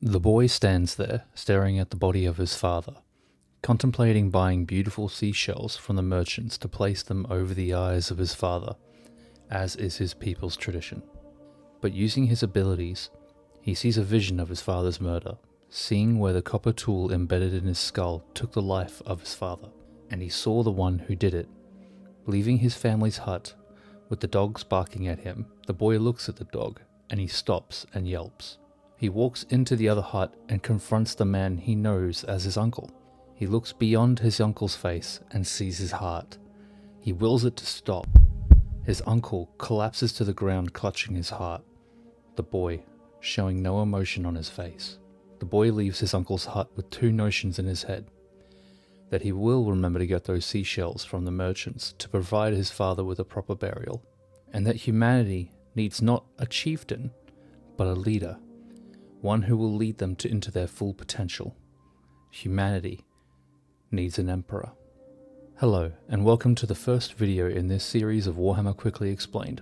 The boy stands there, staring at the body of his father, contemplating buying beautiful seashells from the merchants to place them over the eyes of his father, as is his people's tradition. But using his abilities, he sees a vision of his father's murder, seeing where the copper tool embedded in his skull took the life of his father, and he saw the one who did it. Leaving his family's hut, with the dogs barking at him, the boy looks at the dog, and he stops and yelps. He walks into the other hut and confronts the man he knows as his uncle. He looks beyond his uncle's face and sees his heart. He wills it to stop. His uncle collapses to the ground, clutching his heart. The boy, showing no emotion on his face. The boy leaves his uncle's hut with two notions in his head: that he will remember to get those seashells from the merchants to provide his father with a proper burial, and that humanity needs not a chieftain, but a leader, one who will lead them into their full potential. Humanity needs an emperor. Hello, and welcome to the first video in this series of Warhammer Quickly Explained.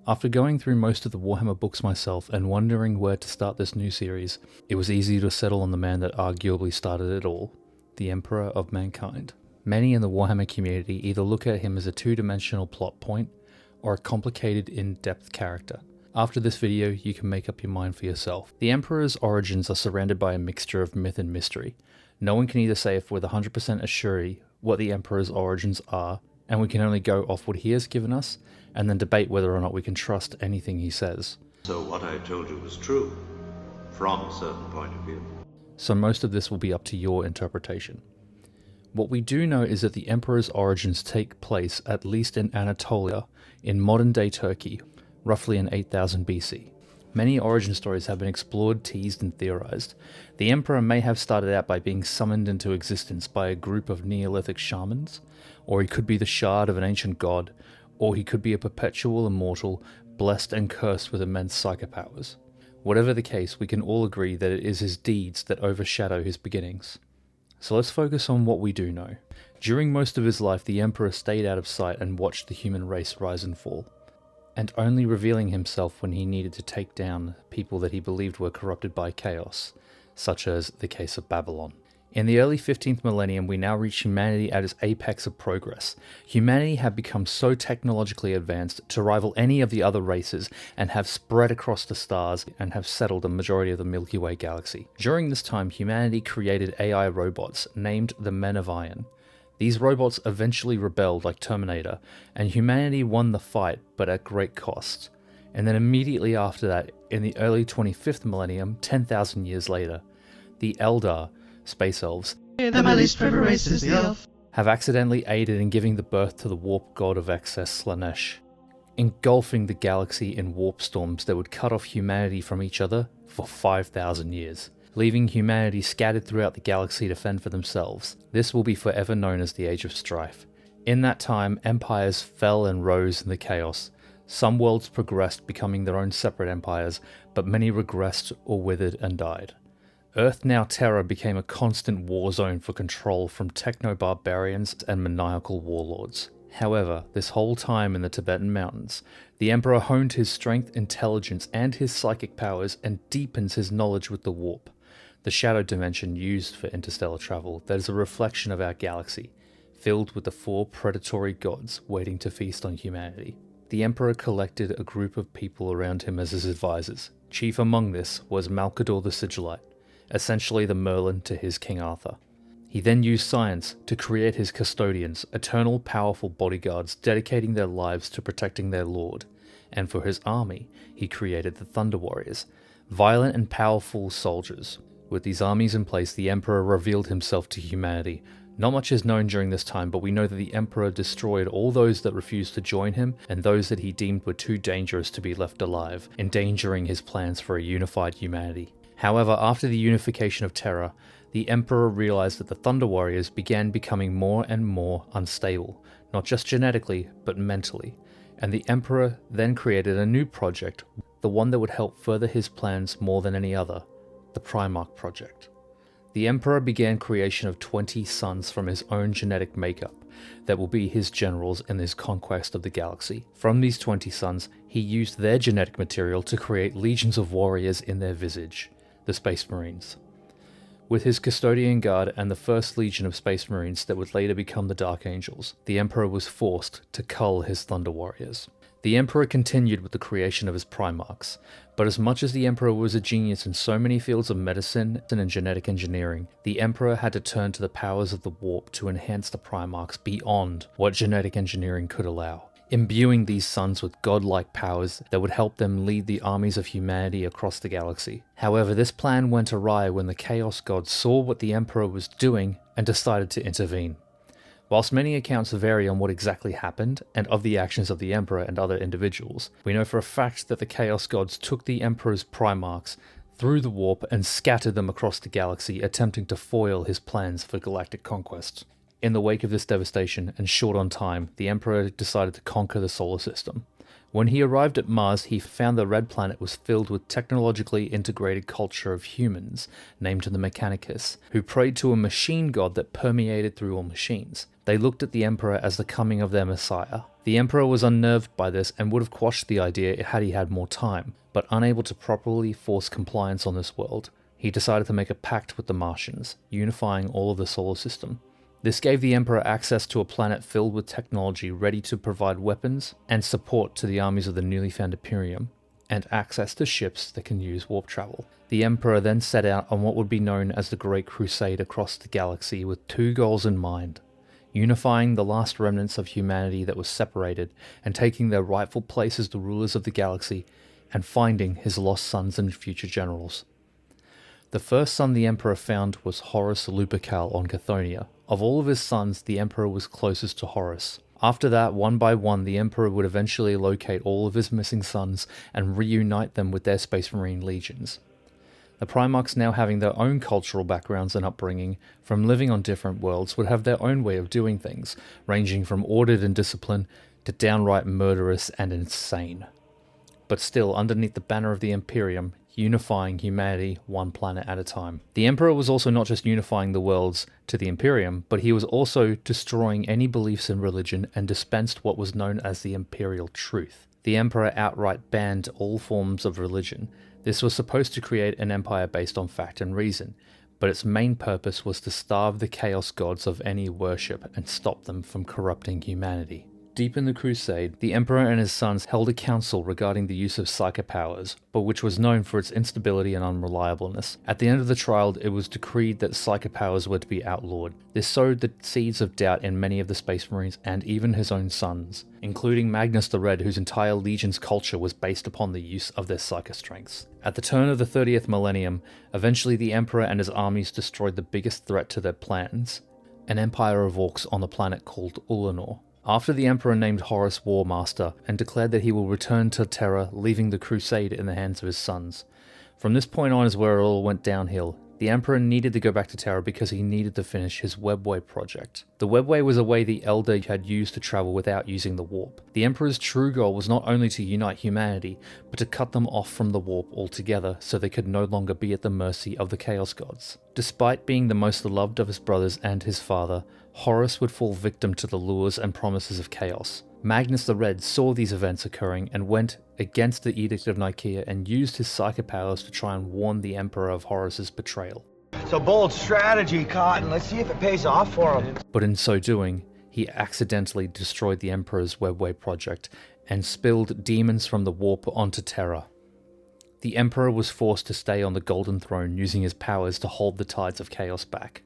After going through most of the Warhammer books myself and wondering where to start this new series, it was easy to settle on the man that arguably started it all, the Emperor of Mankind. Many in the Warhammer community either look at him as a two-dimensional plot point or a complicated, in-depth character. After this video, you can make up your mind for yourself. The Emperor's origins are surrounded by a mixture of myth and mystery. No one can either say with 100% assurity what the Emperor's origins are, and we can only go off what he has given us, and then debate whether or not we can trust anything he says. So what I told you was true, from a certain point of view. So most of this will be up to your interpretation. What we do know is that the Emperor's origins take place at least in Anatolia, in modern-day Turkey, roughly in 8000 BC. Many origin stories have been explored, teased, and theorized. The Emperor may have started out by being summoned into existence by a group of Neolithic shamans, or he could be the shard of an ancient god, or he could be a perpetual immortal, blessed and cursed with immense psychic powers. Whatever the case, we can all agree that it is his deeds that overshadow his beginnings. So let's focus on what we do know. During most of his life, the Emperor stayed out of sight and watched the human race rise and fall, and only revealing himself when he needed to take down people that he believed were corrupted by chaos, such as the case of Babylon. In the early 15th millennium, we now reach humanity at its apex of progress. Humanity had become so technologically advanced to rival any of the other races and have spread across the stars and have settled a majority of the Milky Way galaxy. During this time, humanity created AI robots named the Men of Iron. These robots eventually rebelled like Terminator, and humanity won the fight, but at great cost. And then immediately after that, in the early 25th millennium, 10,000 years later, the Eldar, space elves, They're my least favorite races, the elf, have accidentally aided in giving the birth to the warp god of excess, Slanesh, engulfing the galaxy in warp storms that would cut off humanity from each other for 5,000 years, leaving humanity scattered throughout the galaxy to fend for themselves. This will be forever known as the Age of Strife. In that time, empires fell and rose in the chaos. Some worlds progressed, becoming their own separate empires, but many regressed or withered and died. Earth Now Terra became a constant war zone for control from techno-barbarians and maniacal warlords. However, this whole time in the Tibetan mountains, the Emperor honed his strength, intelligence, and his psychic powers and deepens his knowledge with the warp, the shadow dimension used for interstellar travel that is a reflection of our galaxy, filled with the four predatory gods waiting to feast on humanity. The Emperor collected a group of people around him as his advisors. Chief among this was Malkador the Sigillite, essentially the Merlin to his King Arthur. He then used science to create his custodians, eternal powerful bodyguards dedicating their lives to protecting their lord, and for his army he created the Thunder Warriors, violent and powerful soldiers. With these armies in place, the Emperor revealed himself to humanity. Not much is known during this time, but we know that the Emperor destroyed all those that refused to join him and those that he deemed were too dangerous to be left alive, endangering his plans for a unified humanity. However, after the unification of Terra, the Emperor realized that the Thunder Warriors began becoming more and more unstable, not just genetically, but mentally, and the Emperor then created a new project, the one that would help further his plans more than any other, the Primarch Project. The Emperor began creation of 20 sons from his own genetic makeup that will be his generals in his conquest of the galaxy. From these 20 sons, he used their genetic material to create legions of warriors in their visage. the Space Marines. With his custodian guard and the first legion of Space Marines that would later become the Dark Angels, the Emperor was forced to cull his Thunder Warriors. The Emperor continued with the creation of his Primarchs, but as much as the Emperor was a genius in so many fields of medicine and genetic engineering, the Emperor had to turn to the powers of the warp to enhance the Primarchs beyond what genetic engineering could allow, imbuing these sons with godlike powers that would help them lead the armies of humanity across the galaxy. However, this plan went awry when the Chaos Gods saw what the Emperor was doing and decided to intervene. Whilst many accounts vary on what exactly happened, and of the actions of the Emperor and other individuals, we know for a fact that the Chaos Gods took the Emperor's Primarchs through the warp and scattered them across the galaxy, attempting to foil his plans for galactic conquest. In the wake of this devastation, and short on time, the Emperor decided to conquer the solar system. When he arrived at Mars, he found the red planet was filled with technologically integrated culture of humans, named the Mechanicus, who prayed to a machine god that permeated through all machines. They looked at the Emperor as the coming of their messiah. The Emperor was unnerved by this and would have quashed the idea had he had more time, but unable to properly force compliance on this world, he decided to make a pact with the Martians, unifying all of the solar system. This gave the Emperor access to a planet filled with technology ready to provide weapons and support to the armies of the newly found Imperium, and access to ships that can use warp travel. The Emperor then set out on what would be known as the Great Crusade across the galaxy with two goals in mind: unifying the last remnants of humanity that was separated and taking their rightful place as the rulers of the galaxy, and finding his lost sons and future generals. The first son the Emperor found was Horus Lupercal on Chthoniya. Of all of his sons, the Emperor was closest to Horus. After that, one by one, the Emperor would eventually locate all of his missing sons and reunite them with their Space Marine legions. The Primarchs, now having their own cultural backgrounds and upbringing from living on different worlds, would have their own way of doing things, ranging from ordered and disciplined to downright murderous and insane. But still, underneath the banner of the Imperium, unifying humanity one planet at a time. The Emperor was also not just unifying the worlds to the Imperium, but he was also destroying any beliefs in religion and dispensed what was known as the Imperial Truth. The Emperor outright banned all forms of religion. This was supposed to create an empire based on fact and reason, but its main purpose was to starve the Chaos Gods of any worship and stop them from corrupting humanity. Deep in the Crusade, the Emperor and his sons held a council regarding the use of psychopowers, but which was known for its instability and unreliableness. At the end of the trial, it was decreed that psychopowers were to be outlawed. This sowed the seeds of doubt in many of the Space Marines and even his own sons, including Magnus the Red, whose entire legion's culture was based upon the use of their psychostrengths. At the turn of the 30th millennium, eventually the Emperor and his armies destroyed the biggest threat to their plans, an empire of orcs on the planet called Ulanor. After the Emperor named Horus War Master and declared that he will return to Terra, leaving the Crusade in the hands of his sons. From this point on is where it all went downhill. The Emperor needed to go back to Terra because he needed to finish his Webway project. The Webway was a way the Elder had used to travel without using the warp. The Emperor's true goal was not only to unite humanity, but to cut them off from the warp altogether so they could no longer be at the mercy of the Chaos Gods. Despite being the most loved of his brothers and his father, Horus would fall victim to the lures and promises of chaos. Magnus the Red saw these events occurring and went against the Edict of Nicaea and used his psychopowers to try and warn the Emperor of Horus's betrayal. It's a bold strategy, Cotton. Let's see if it pays off for him. But in so doing, he accidentally destroyed the Emperor's Webway project and spilled demons from the warp onto Terra. The Emperor was forced to stay on the Golden Throne, using his powers to hold the tides of chaos back.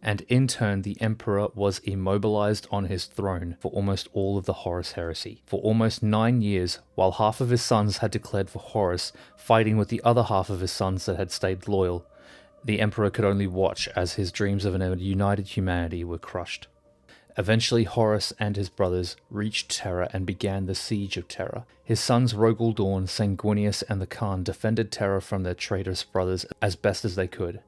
And in turn, the Emperor was immobilized on his throne for almost all of the Horus heresy. For almost 9 years, while half of his sons had declared for Horus, fighting with the other half of his sons that had stayed loyal, the Emperor could only watch as his dreams of a united humanity were crushed. Eventually, Horus and his brothers reached Terra and began the Siege of Terra. His sons Rogel Dawn, Sanguinius, and the Khan defended Terra from their traitorous brothers as best as they could.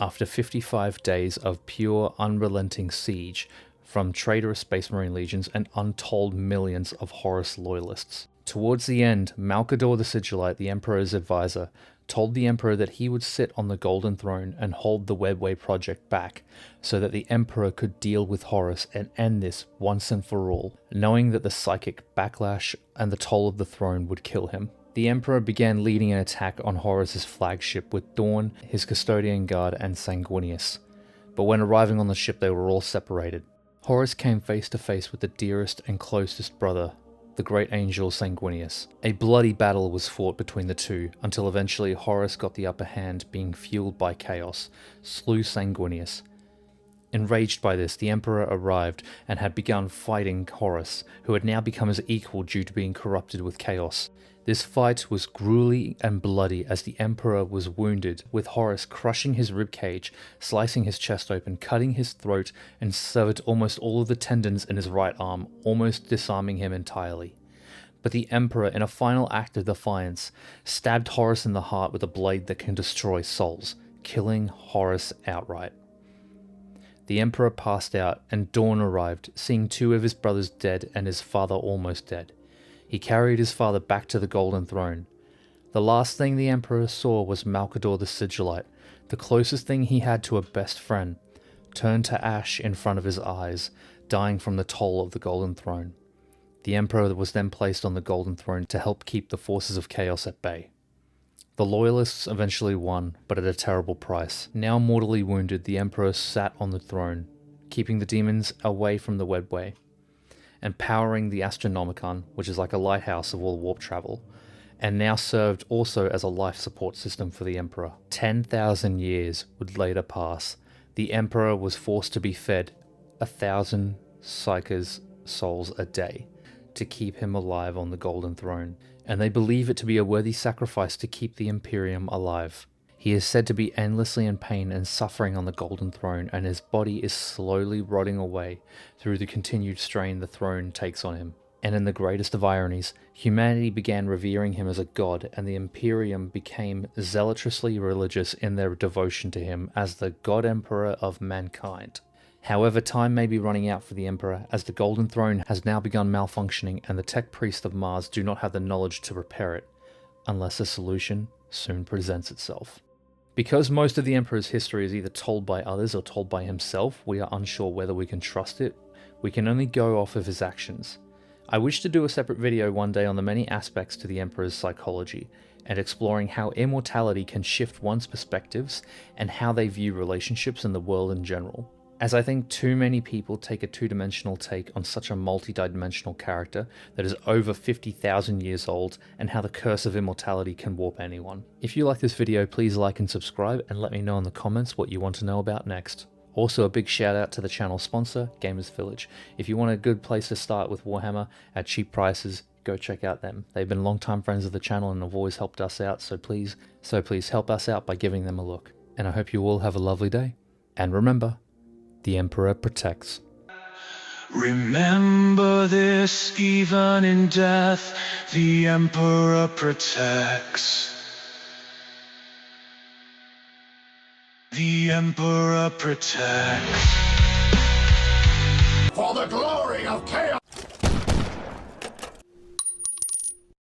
After 55 days of pure, unrelenting siege from traitorous Space Marine legions and untold millions of Horus loyalists. Towards the end, Malkador the Sigillite, the Emperor's advisor, told the Emperor that he would sit on the Golden Throne and hold the Webway project back so that the Emperor could deal with Horus and end this once and for all, knowing that the psychic backlash and the toll of the throne would kill him. The Emperor began leading an attack on Horus's flagship with Dawn, his custodian guard, and Sanguinius. But when arriving on the ship, they were all separated. Horus came face to face with the dearest and closest brother, the great angel Sanguinius. A bloody battle was fought between the two, until eventually Horus got the upper hand, being fueled by chaos, slew Sanguinius. Enraged by this, the Emperor arrived and had begun fighting Horus, who had now become his equal due to being corrupted with chaos. This fight was grueling and bloody as the Emperor was wounded, with Horus crushing his ribcage, slicing his chest open, cutting his throat, and severed almost all of the tendons in his right arm, almost disarming him entirely. But the Emperor, in a final act of defiance, stabbed Horus in the heart with a blade that can destroy souls, killing Horus outright. The Emperor passed out, and Dawn arrived, seeing two of his brothers dead and his father almost dead. He carried his father back to the Golden Throne. The last thing the Emperor saw was Malcador the Sigillite, the closest thing he had to a best friend, turned to ash in front of his eyes, dying from the toll of the Golden Throne. The Emperor was then placed on the Golden Throne to help keep the forces of chaos at bay. The Loyalists eventually won, but at a terrible price. Now mortally wounded, the Emperor sat on the throne, keeping the demons away from the Webway, and powering the Astronomicon, which is like a lighthouse of all warp travel, and now served also as a life support system for the Emperor. 10,000 years would later pass. The Emperor was forced to be fed 1,000 Psykers' souls a day to keep him alive on the Golden Throne, and they believe it to be a worthy sacrifice to keep the Imperium alive. He is said to be endlessly in pain and suffering on the Golden Throne, and his body is slowly rotting away through the continued strain the throne takes on him. And in the greatest of ironies, humanity began revering him as a god, and the Imperium became zealously religious in their devotion to him as the God Emperor of mankind. However, time may be running out for the Emperor, as the Golden Throne has now begun malfunctioning and the tech priests of Mars do not have the knowledge to repair it, unless a solution soon presents itself. Because most of the Emperor's history is either told by others or told by himself, we are unsure whether we can trust it. We can only go off of his actions. I wish to do a separate video one day on the many aspects to the Emperor's psychology, and exploring how immortality can shift one's perspectives and how they view relationships and the world in general. As I think too many people take a two-dimensional take on such a multi-dimensional character that is over 50,000 years old, and how the curse of immortality can warp anyone. If you like this video, please like and subscribe, and let me know in the comments what you want to know about next. Also, a big shout out to the channel sponsor, Gamers Village. If you want a good place to start with Warhammer at cheap prices, go check out them. They've been long-time friends of the channel and have always helped us out, so please help us out by giving them a look. And I hope you all have a lovely day. And remember, the Emperor protects. Remember this, even in death, the Emperor protects. The Emperor protects. For the glory of chaos!